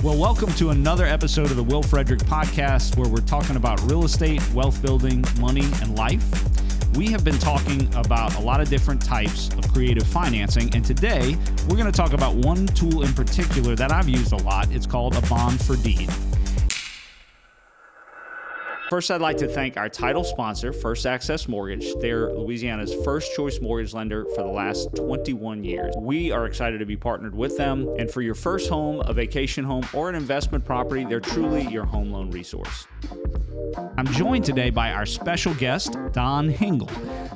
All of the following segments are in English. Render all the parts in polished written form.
Well, welcome to another episode of the Will Frederick podcast, where we're talking about real estate, wealth building, money, and life. We have been talking about a lot of different types of creative financing, and today we're going to talk about one tool in particular that I've used a lot. It's called a bond for deed. First, I'd like to thank our title sponsor, First Access Mortgage. They're Louisiana's first choice mortgage lender for the last 21 years. We are excited to be partnered with them. And for your first home, a vacation home, or an investment property, they're truly your home loan resource. I'm joined today by our special guest, Don Hingle.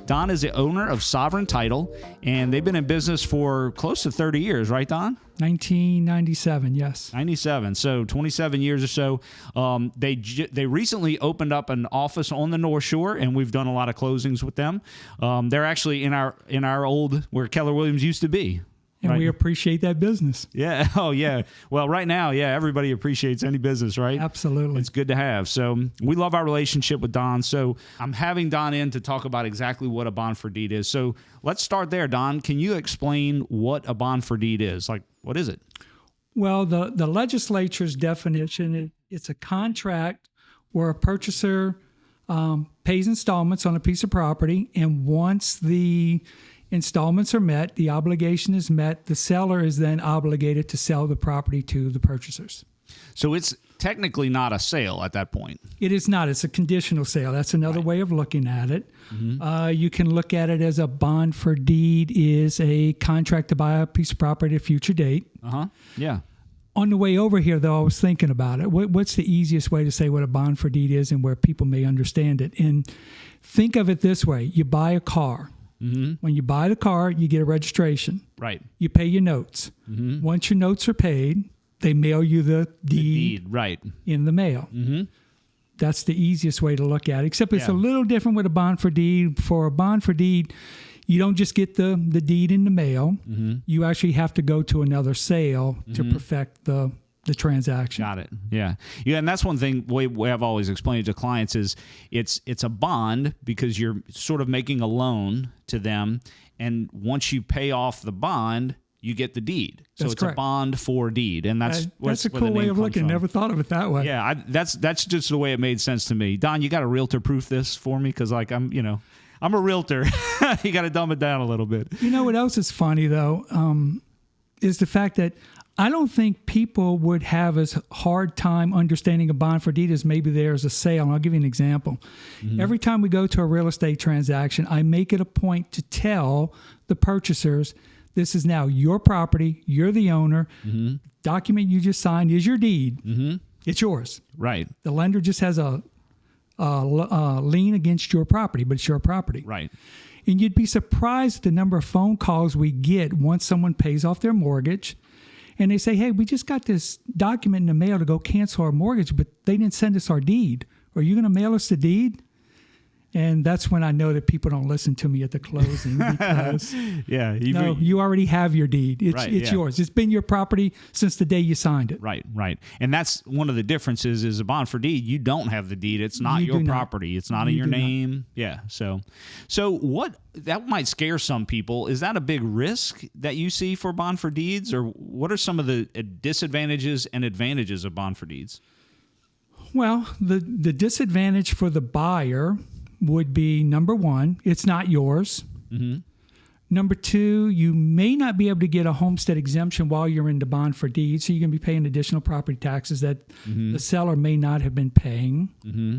Don is the owner of Sovereign Title, and they've been in business for close to 30 years, right, Don? 1997, yes. 97, so 27 years or so. They recently opened up an office on the North Shore, and we've done a lot of closings with them. They're actually in our old, where Keller Williams used to be. And right? We appreciate that business. Yeah. Oh, yeah. Well, right now, yeah, everybody appreciates any business, right? Absolutely. It's good to have. So we love our relationship with Don. So I'm having Don in to talk about exactly what a bond for deed is. So let's start there, Don. Can you explain what a bond for deed is? Like, what is it? Well, the legislature's definition, it's a contract where a purchaser pays installments on a piece of property, and once the installments are met, the obligation is met, the seller is then obligated to sell the property to the purchasers. So it's technically not a sale at that point. It is not. It's a conditional sale. That's another way of looking at it. Mm-hmm. You can look at it as a bond for deed is a contract to buy a piece of property at a future date. Uh-huh. Yeah. On the way over here, though, I was thinking about it. What's the easiest way to say what a bond for deed is and where people may understand it? And think of it this way. You buy a car. Mm-hmm. When you buy the car, you get a registration. Right. You pay your notes. Mm-hmm. Once your notes are paid, they mail you the deed right. in the mail. Mm-hmm. That's the easiest way to look at it, except it's a little different with a bond for deed. For a bond for deed, you don't just get the deed in the mail. Mm-hmm. You actually have to go to another sale to perfect the transaction. Got it. Yeah. Yeah. And that's one thing way I've always explained to clients is it's a bond because you're sort of making a loan to them. And once you pay off the bond, you get the deed. So that's it's correct. A bond for deed. And that's a cool way of looking. Never thought of it that way. Yeah. That's just the way it made sense to me. Don, you got to realtor proof this for me? Cause like I'm a realtor. You got to dumb it down a little bit. You know what else is funny though? Is the fact that I don't think people would have as hard time understanding a bond for deed as maybe there's a sale. And I'll give you an example. Mm-hmm. Every time we go to a real estate transaction, I make it a point to tell the purchasers, this is now your property. You're the owner. Mm-hmm. Document you just signed is your deed. Mm-hmm. It's yours. Right. The lender just has a lien against your property, but it's your property. Right. And you'd be surprised at the number of phone calls we get once someone pays off their mortgage and they say, hey, we just got this document in the mail to go cancel our mortgage, but they didn't send us our deed. Are you going to mail us the deed? And that's when I know that people don't listen to me at the closing because you already have your deed. It's yours. It's been your property since the day you signed it. Right. And that's one of the differences is a bond for deed. You don't have the deed. It's not your property. It's not in your name. Not. Yeah. So what that might scare some people. Is that a big risk that you see for bond for deeds, or what are some of the disadvantages and advantages of bond for deeds? Well, the disadvantage for the buyer would be, number one, it's not yours. Mm-hmm. Number two, you may not be able to get a homestead exemption while you're in the bond for deed, so you're going to be paying additional property taxes that the seller may not have been paying. Mm-hmm.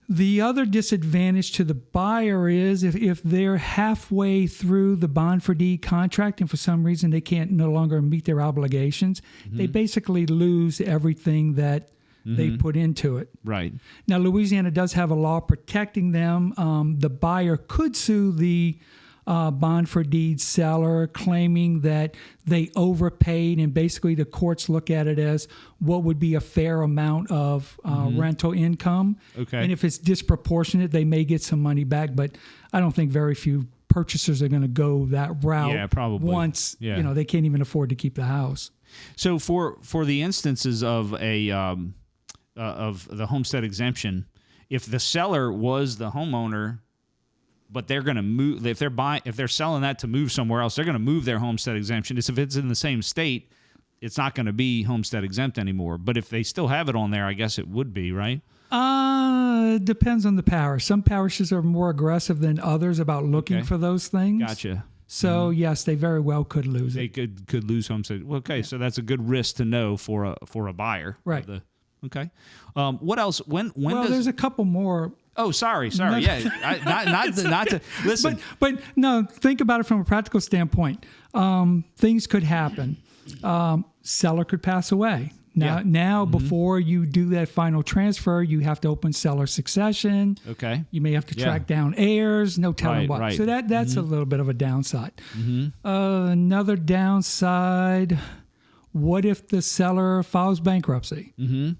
The other disadvantage to the buyer is if they're halfway through the bond for deed contract and for some reason they can't no longer meet their obligations, they basically lose everything that they put into it. Right. Now, Louisiana does have a law protecting them. The buyer could sue the bond for deed seller, claiming that they overpaid, and basically the courts look at it as what would be a fair amount of rental income. Okay. And if it's disproportionate, they may get some money back, but I don't think very few purchasers are going to go that route. Yeah, probably. Once they can't even afford to keep the house. So for the instances of of the homestead exemption, if the seller was the homeowner, but they're going to move, if they're selling that to move somewhere else, they're going to move their homestead exemption. If it's in the same state, it's not going to be homestead exempt anymore. But if they still have it on there, I guess it would be, right? It depends on the parish. Some parishes are more aggressive than others about looking for those things. Gotcha. So yes, they very well could lose it. They could lose homestead. Well, okay, so that's a good risk to know for a buyer. Right. Okay. What else? When well, does... there's a couple more. Oh, sorry. Yeah, not to listen. But no, think about it from a practical standpoint. Things could happen. Seller could pass away. Now, before you do that final transfer, you have to open seller succession. Okay. You may have to track down heirs. No telling what. Right. So that's a little bit of a downside. Another downside. What if the seller files bankruptcy?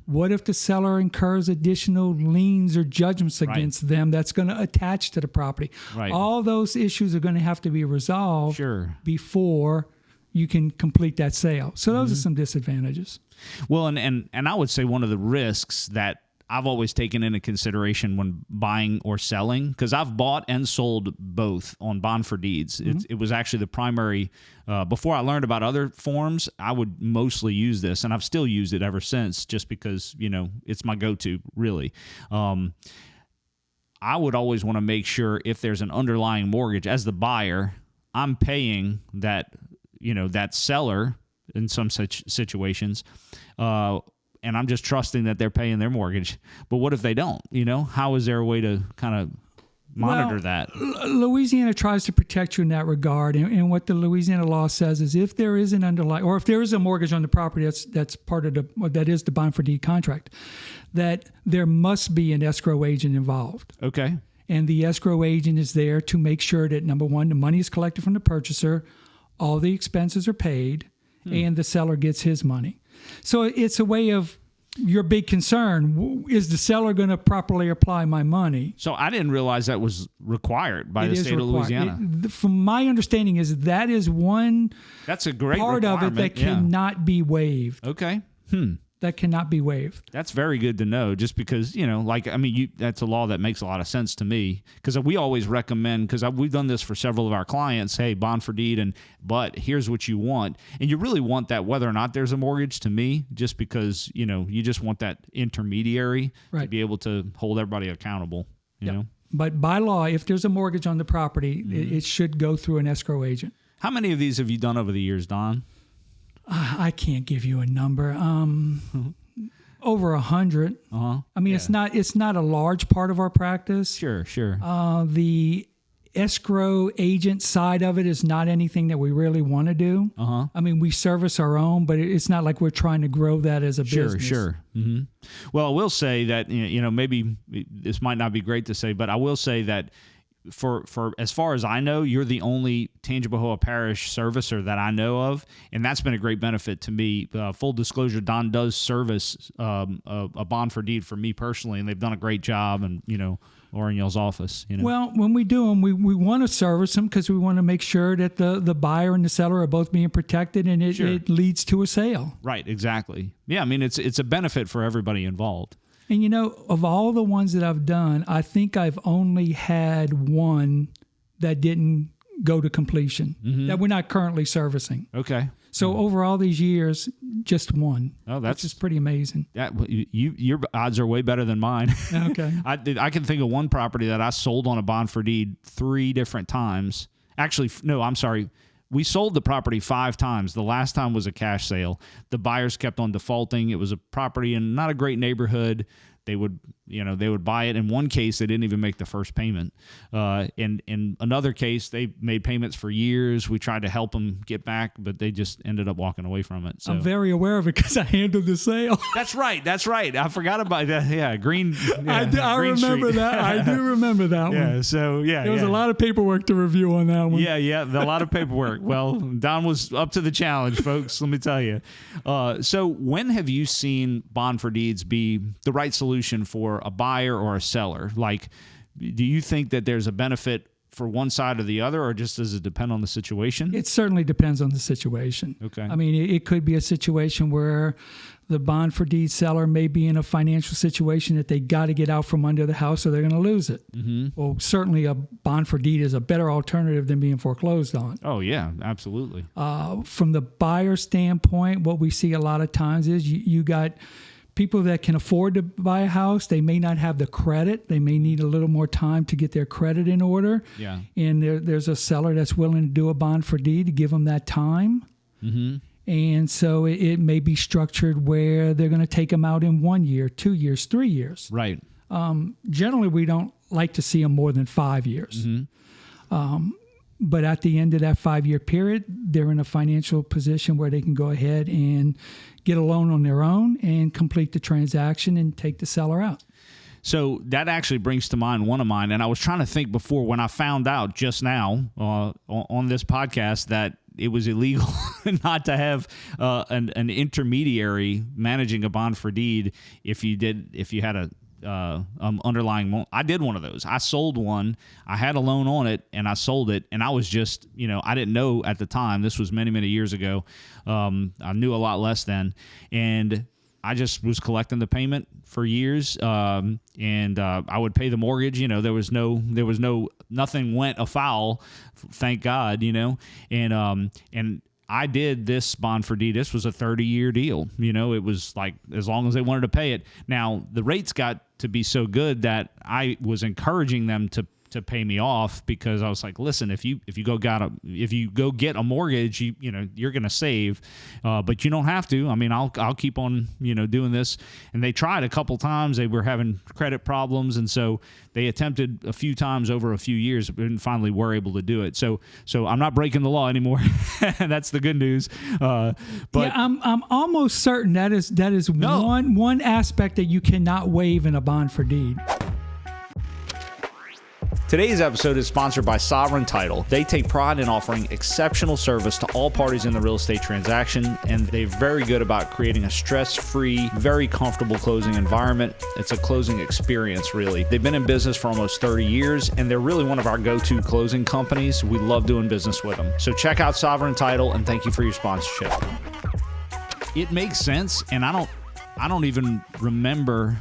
What if the seller incurs additional liens or judgments against them that's going to attach to the property? Right. All those issues are going to have to be resolved before you can complete that sale. So those are some disadvantages. Well, and I would say one of the risks that I've always taken into consideration when buying or selling, because I've bought and sold both on bond for deeds. It was actually the primary, before I learned about other forms, I would mostly use this, and I've still used it ever since just because, it's my go-to, really. I would always want to make sure if there's an underlying mortgage, as the buyer, I'm paying that, that seller in some such situations, and I'm just trusting that they're paying their mortgage. But what if they don't? How is there a way to kind of monitor that? Louisiana tries to protect you in that regard. And what the Louisiana law says is if there is an underlying, or if there is a mortgage on the property that's part of that is the bond for deed contract, that there must be an escrow agent involved. Okay. And the escrow agent is there to make sure that, number one, the money is collected from the purchaser, all the expenses are paid, and the seller gets his money. So it's a way of your big concern. Is the seller going to properly apply my money? So I didn't realize that was required by the state of Louisiana. From my understanding that is one That's a great part of it that cannot be waived. Okay. That cannot be waived. That's very good to know, just because, that's a law that makes a lot of sense to me, because we always recommend, because we've done this for several of our clients, hey, bond for deed, but here's what you want. And you really want that whether or not there's a mortgage, to me, just because, you just want that intermediary to be able to hold everybody accountable, you know? But by law, if there's a mortgage on the property, it should go through an escrow agent. How many of these have you done over the years, Don? I can't give you a number. Over 100. I mean, it's not a large part of our practice. Sure. The escrow agent side of it is not anything that we really want to do. I mean, we service our own, but it's not like we're trying to grow that as a business. Sure. Well, I will say that, maybe this might not be great to say, but I will say that for as far as I know, you're the only Tangipahoa Parish servicer that I know of, and that's been a great benefit to me. Full disclosure, Don does service a bond for deed for me personally, and they've done a great job, and or in y'all's office. Well, when we do them, we want to service them because we want to make sure that the buyer and the seller are both being protected, and it leads to a sale. Right, exactly. Yeah, I mean, it's a benefit for everybody involved. And, of all the ones that I've done, I think I've only had one that didn't go to completion, that we're not currently servicing. Okay. So over all these years, just one. Oh, that's just pretty amazing. Yeah, your odds are way better than mine. Okay. I can think of one property that I sold on a bond for deed 3 different times. Actually, no, I'm sorry. We sold the property 5 times. The last time was a cash sale. The buyers kept on defaulting. It was a property in not a great neighborhood. They would buy it. In one case, they didn't even make the first payment. In another case, they made payments for years. We tried to help them get back, but they just ended up walking away from it. So I'm very aware of it because I handled the sale. That's right. I forgot about that. Yeah, Green. Yeah, I remember that. I do remember that one. Yeah. So there was a lot of paperwork to review on that one. Yeah, a lot of paperwork. Well, Don was up to the challenge, folks. Let me tell you. So when have you seen bond for deeds be the right solution for a buyer or a seller? Like, do you think that there's a benefit for one side or the other, or just does it depend on the situation? It certainly depends on the situation. Okay. I mean, it could be a situation where the bond for deed seller may be in a financial situation that they got to get out from under the house or they're going to lose it. Mm-hmm. Well, certainly a bond for deed is a better alternative than being foreclosed on. Oh, yeah, absolutely. From the buyer standpoint, what we see a lot of times is you got people that can afford to buy a house. They may not have the credit. They may need a little more time to get their credit in order. Yeah. And there's a seller that's willing to do a bond for deed to give them that time. Mm-hmm. And so it may be structured where they're going to take them out in 1 year, 2 years, 3 years. Right. Generally, we don't like to see them more than 5 years. Mm-hmm. But at the end of that 5-year period, they're in a financial position where they can go ahead and get a loan on their own and complete the transaction and take the seller out. So that actually brings to mind one of mine, and I was trying to think before when I found out just now on this podcast that it was illegal not to have an intermediary managing a bond for deed if you had a underlying loan. I did one of those. I sold one. I had a loan on it, and I sold it. And I was just, I didn't know at the time. This was many, many years ago. I knew a lot less then, and I just was collecting the payment for years, and I would pay the mortgage. There was nothing went afoul, thank God. And I did this bond for deed. This was a 30-year deal. It was like as long as they wanted to pay it. Now the rates got to be so good that I was encouraging them to pay me off, because I was like, listen, if you go get a mortgage, you're going to save, but you don't have to. I mean, I'll keep on doing this. And they tried a couple times. They were having credit problems, and so they attempted a few times over a few years, and finally were able to do it. So I'm not breaking the law anymore. That's the good news. But yeah, I'm almost certain that is one aspect that you cannot waive in a bond for deed. Today's episode is sponsored by Sovereign Title. They take pride in offering exceptional service to all parties in the real estate transaction, and they're very good about creating a stress-free, very comfortable closing environment. It's a closing experience, really. They've been in business for almost 30 years, and they're really one of our go-to closing companies. We love doing business with them. So check out Sovereign Title, and thank you for your sponsorship. It makes sense, and I don't even remember.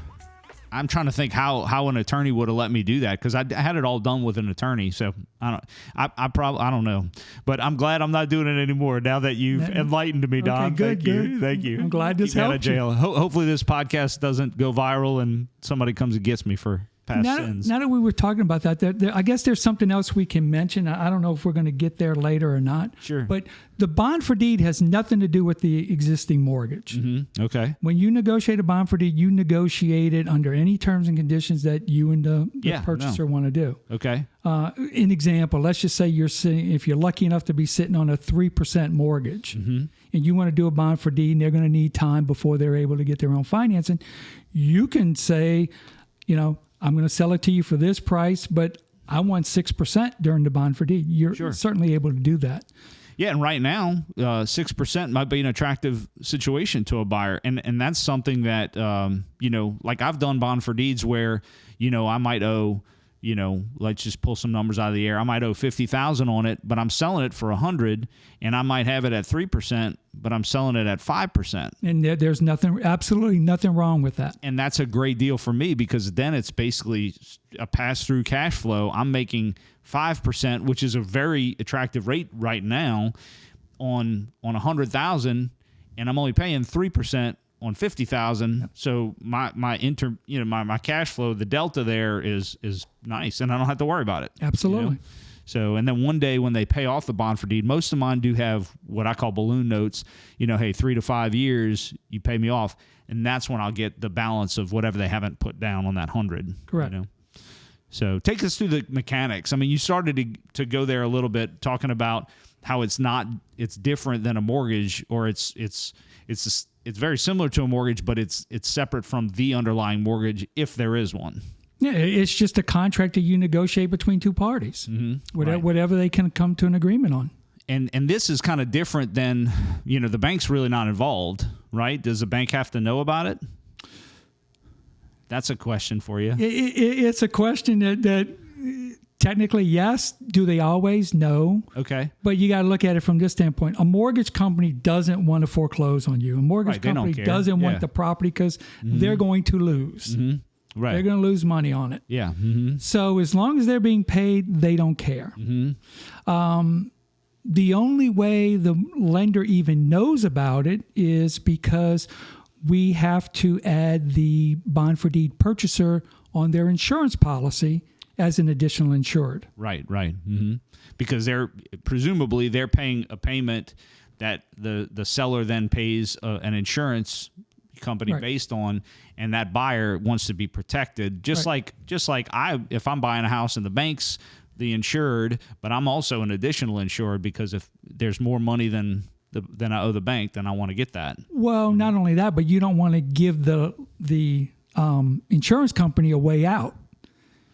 I'm trying to think how an attorney would have let me do that, because I had it all done with an attorney. So I don't know, but I'm glad I'm not doing it anymore now that you've enlightened me, Don. Okay, Thank you. I'm glad this helped. Keep me out of jail. Hopefully this podcast doesn't go viral and somebody comes and gets me for past sins. Now that we were talking about that, I guess there's something else we can mention. I don't know if we're going to get there later or not. Sure. But the bond for deed has nothing to do with the existing mortgage. Mm-hmm. Okay. When you negotiate a bond for deed, you negotiate it under any terms and conditions that you and the purchaser want to do. Okay. An example, let's just say if you're lucky enough to be sitting on a 3% mortgage, mm-hmm. and you want to do a bond for deed, and they're going to need time before they're able to get their own financing, you can say, I'm going to sell it to you for this price, but I want 6% during the bond for deed. You're certainly able to do that. Yeah, and right now, 6% might be an attractive situation to a buyer, and that's something that like I've done bond for deeds where I might owe, let's just pull some numbers out of the air. I might owe $50,000 on it, but I'm selling it for $100,000, and I might have it at 3%, but I'm selling it at 5%. And there's absolutely nothing wrong with that. And that's a great deal for me, because then it's basically a pass-through cash flow. I'm making 5%, which is a very attractive rate right now on $100,000, and I'm only paying 3% on $50,000. Yep. So my cash flow, the delta there is nice, and I don't have to worry about it. Absolutely. So, and then one day when they pay off the bond for deed, most of mine do have what I call balloon notes. Hey, 3 to 5 years, you pay me off, and that's when I'll get the balance of whatever they haven't put down on that 100. Correct. So take us through the mechanics. I mean, you started to go there a little bit, talking about how it's different than a mortgage, or it's very similar to a mortgage, but it's separate from the underlying mortgage if there is one. Yeah, it's just a contract that you negotiate between two parties, mm-hmm. Whatever they can come to an agreement on. And this is kind of different than, the bank's really not involved, right? Does the bank have to know about it? That's a question for you. It's a question that Technically, yes. Do they always? No. Okay. But you got to look at it from this standpoint. A mortgage company doesn't want to foreclose on you. A mortgage Right, they don't company care. doesn't Yeah. want the property because they're going to lose. Right. They're going to lose money on it. Yeah. So as long as they're being paid, they don't care. The only way the lender even knows about it is because we have to add the bond for deed purchaser on their insurance policy as an additional insured. Right. Because presumably they're paying a payment that the seller then pays an insurance company based on, and that buyer wants to be protected. Just like if I'm buying a house and the bank's the insured, but I'm also an additional insured because if there's more money than I owe the bank, then I want to get that. Well, not only that, but you don't want to give the insurance company a way out.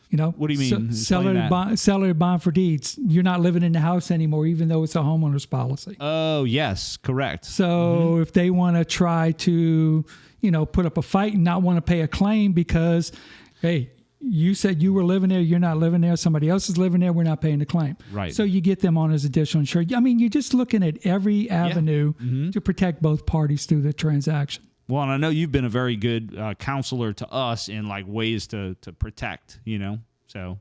You know, what do you mean? Seller bond for deeds. You're not living in the house anymore, even though it's a homeowner's policy. Oh, yes, correct. So if they want to try to, put up a fight and not want to pay a claim because, hey, you said you were living there, you're not living there, somebody else is living there, we're not paying the claim. Right. So you get them on as additional insured. I mean, you're just looking at every avenue to protect both parties through the transaction. Well, and I know you've been a very good counselor to us in like ways to protect, So,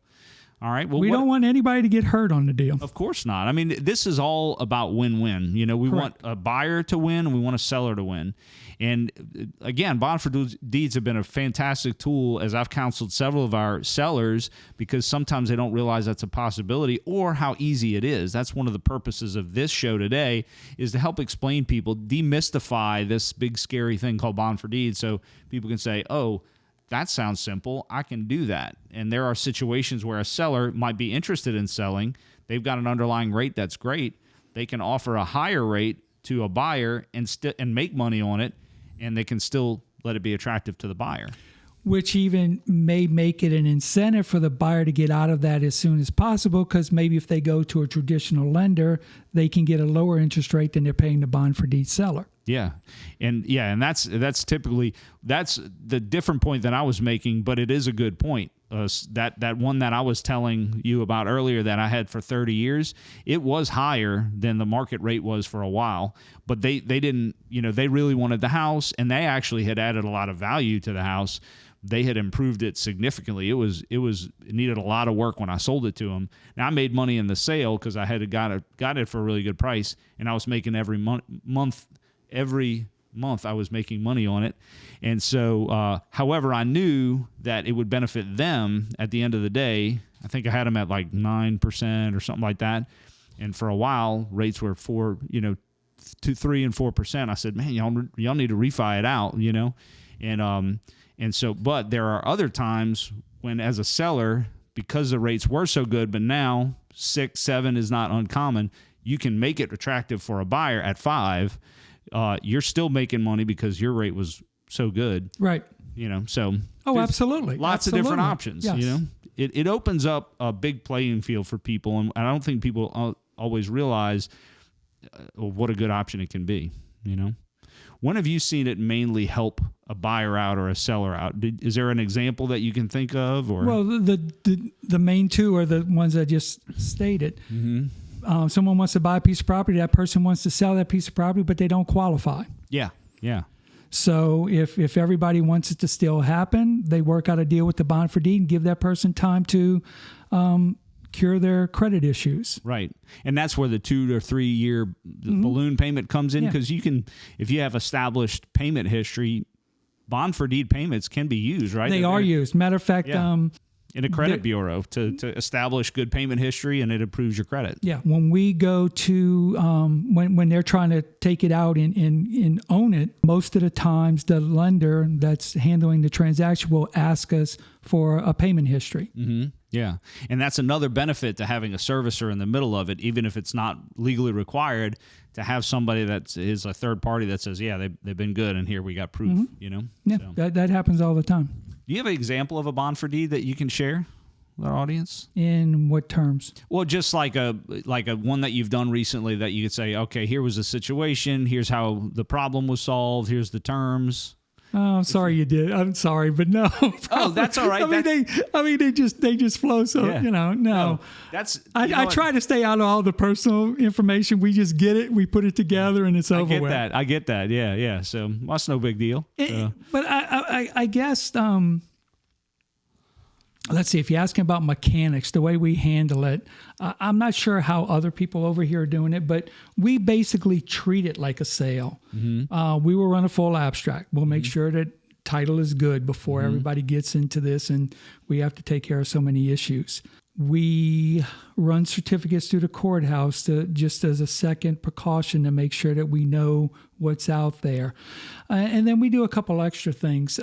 all right. Well, we don't want anybody to get hurt on the deal. Of course not. I mean, this is all about win-win. We want a buyer to win, and we want a seller to win. And again, bond for deeds have been a fantastic tool as I've counseled several of our sellers because sometimes they don't realize that's a possibility or how easy it is. That's one of the purposes of this show today is to help explain people, demystify this big scary thing called bond for deeds so people can say, oh, that sounds simple. I can do that. And there are situations where a seller might be interested in selling. They've got an underlying rate that's great. They can offer a higher rate to a buyer and make money on it, and they can still let it be attractive to the buyer. Which even may make it an incentive for the buyer to get out of that as soon as possible because maybe if they go to a traditional lender, they can get a lower interest rate than they're paying the bond for deed seller. Yeah. And that's typically the different point that I was making, but it is a good point. That one that I was telling you about earlier that I had for 30 years, it was higher than the market rate was for a while, but they didn't, they really wanted the house and they actually had added a lot of value to the house. They had improved it significantly. It needed a lot of work when I sold it to them. Now I made money in the sale because I had got it for a really good price, and I was making every month I was making money on it. And so, however, I knew that it would benefit them at the end of the day. I think I had them at like 9% or something like that. And for a while, rates were 3 and 4%. I said, man, y'all need to refi it out, And so, but there are other times when as a seller, because the rates were so good, but now 6, 7 is not uncommon, you can make it attractive for a buyer at 5. You're still making money because your rate was so good. Right. So. Oh, absolutely. Lots of different options, yes. It opens up a big playing field for people. And I don't think people always realize what a good option it can be, When have you seen it mainly help a buyer out or a seller out? Is there an example that you can think of? Or well, the main two are the ones I just stated. Mm-hmm. Someone wants to buy a piece of property. That person wants to sell that piece of property, but they don't qualify. Yeah. So if everybody wants it to still happen, they work out a deal with the bond for deed and give that person time to cure their credit issues. Right. And that's where the 2 or 3 year balloon payment comes in because if you have established payment history, bond for deed payments can be used, right? They are used. Matter of fact, in a credit bureau to establish good payment history, and it improves your credit. Yeah. When we go to, when they're trying to take it out and own it, most of the times the lender that's handling the transaction will ask us for a payment history. Mm-hmm. Yeah. And that's another benefit to having a servicer in the middle of it, even if it's not legally required, to have somebody that is a third party that says, yeah, they've been good, and here we got proof, Yeah, So. that happens all the time. Do you have an example of a bond for deed that you can share with our audience? In what terms? Well, just like a one that you've done recently that you could say, okay, here was the situation, here's how the problem was solved, here's the terms. I'm sorry you did. I'm sorry, but no. Oh, that's all right. I mean, they just flow. So Yeah. no. That's I try to stay out of all the personal information. We just get it, we put it together, and it's over with. I get that. Yeah. So that's no big deal. But I guess let's see. If you're asking about mechanics, the way we handle it, I'm not sure how other people over here are doing it, but we basically treat it like a sale. We will run a full abstract. We'll make sure that title is good before everybody gets into this, and we have to take care of so many issues. We run certificates through the courthouse just as a second precaution to make sure that we know what's out there. And then we do a couple extra things.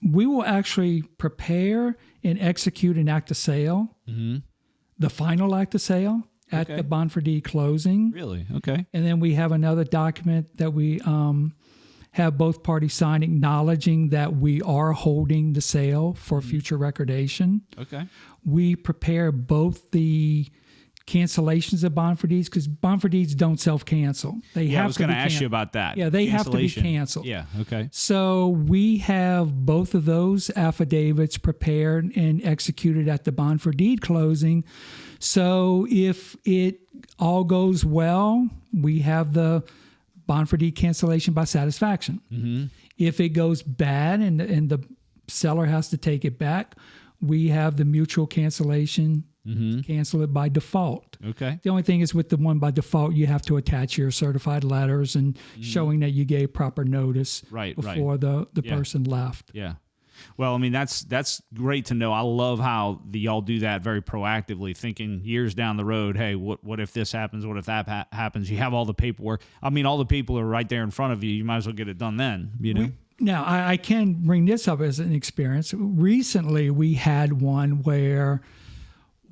We will actually prepare and execute an act of sale, the final act of sale at the bond for deed closing. Really? Okay. And then we have another document that we have both parties sign acknowledging that we are holding the sale for future recordation. Okay. We prepare both the cancellations of bond for deeds, because bond for deeds don't self-cancel. I was going to ask you about that. Yeah, they have to be canceled. Yeah, okay. So we have both of those affidavits prepared and executed at the bond for deed closing. So if it all goes well, we have the bond for deed cancellation by satisfaction. If it goes bad and the seller has to take it back, we have the mutual cancellation, cancel it by default. Okay. The only thing is with the one by default, you have to attach your certified letters and showing that you gave proper notice before the person left. Yeah. Well, I mean, that's great to know. I love how y'all do that very proactively, thinking years down the road, hey, what if this happens? What if that happens? You have all the paperwork. I mean, all the people are right there in front of you. You might as well get it done then, you know? Now, I can bring this up as an experience. Recently, we had one where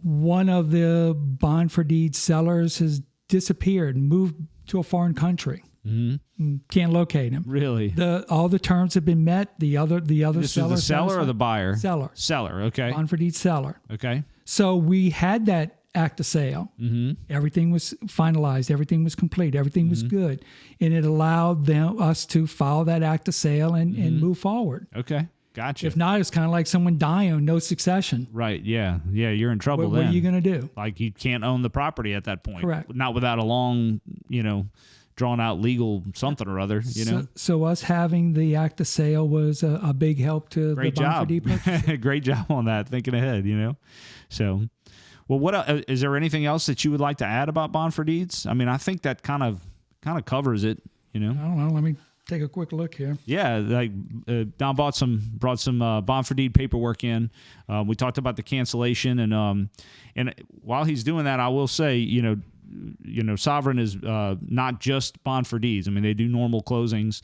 one of the bond for deed sellers has disappeared and moved to a foreign country. Can't locate him. Really? All the terms have been met. The other This seller. is the seller or the buyer? Seller. Seller. Okay. Bond for deed seller. Okay. So we had that act of sale. Everything was finalized. Everything was complete. Everything was good, and it allowed us to file that act of sale and move forward. Okay. Gotcha. If not, it's kind of like someone dying, no succession. Right. Yeah. Yeah. You're in trouble then. What are you going to do? Like, you can't own the property at that point. Correct. Not without a long, drawn out legal something or other, So us having the act of sale was a big help to Great the bond for deed purchaser. Great job on that, thinking ahead, So, well, what is there anything else that you would like to add about bond for deeds? I mean, I think that kind of covers it, I don't know. Let me take a quick look here. Yeah, like Don brought some bond for deed paperwork in. We talked about the cancellation, and while he's doing that, I will say, Sovereign is not just bond for deeds. I mean, they do normal closings,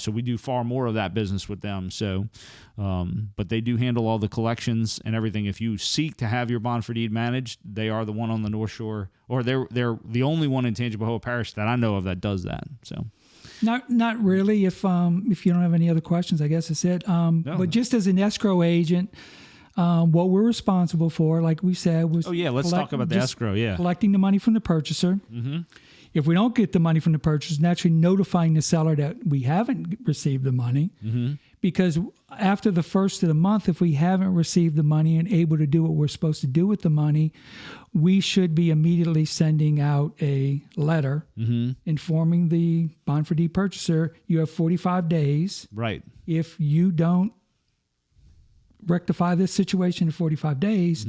so we do far more of that business with them. So, but they do handle all the collections and everything. If you seek to have your bond for deed managed, they are the one on the North Shore, or they're the only one in Tangipahoa Parish that I know of that does that. So. Not really. If you don't have any other questions, I guess that's it. No. But just as an escrow agent, what we're responsible for, like we said, was let's talk about the escrow. Yeah, collecting the money from the purchaser. If we don't get the money from the purchaser, naturally notifying the seller that we haven't received the money. Because after the first of the month, if we haven't received the money and able to do what we're supposed to do with the money, we should be immediately sending out a letter informing the bond for deed purchaser, you have 45 days. Right. If you don't rectify this situation in 45 days,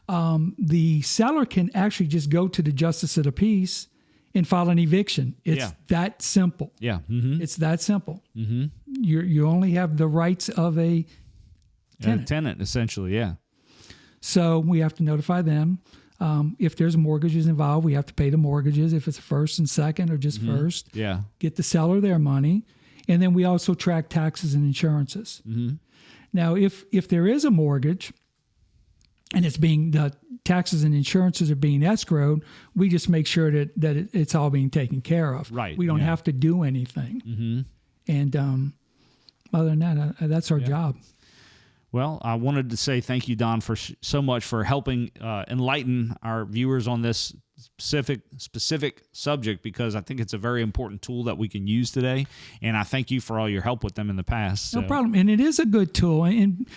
the seller can actually just go to the justice of the peace and file an eviction. It's that simple. Yeah. It's that simple. You only have the rights of a tenant, essentially, yeah. So we have to notify them. If there's mortgages involved, we have to pay the mortgages. If it's first and second or just first, get the seller their money. And then we also track taxes and insurances. Now, if there is a mortgage and the taxes and insurances are being escrowed, we just make sure that it's all being taken care of. Right. We don't have to do anything. And other than that, that's our job. Well, I wanted to say thank you, Don, for so much for helping enlighten our viewers on this specific subject, because I think it's a very important tool that we can use today. And I thank you for all your help with them in the past. No problem. And it is a good tool. And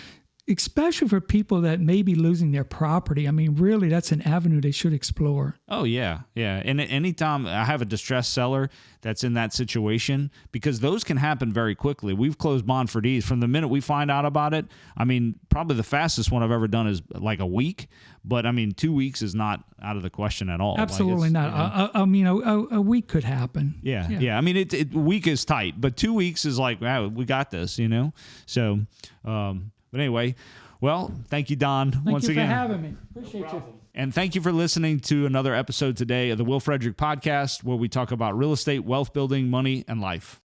especially for people that may be losing their property. I mean, really, that's an avenue they should explore. Oh, yeah. Yeah. And anytime I have a distressed seller that's in that situation, because those can happen very quickly. We've closed bond for Ds from the minute we find out about it. I mean, probably the fastest one I've ever done is like a week. But, I mean, 2 weeks is not out of the question at all. Absolutely not. I mean, a week could happen. Yeah. I mean, a week is tight, but 2 weeks is like, wow, we got this, So, but anyway, well, thank you, Don, once again. Thank you for having me. Appreciate you. And thank you for listening to another episode today of the Will Frederick Podcast, where we talk about real estate, wealth building, money, and life.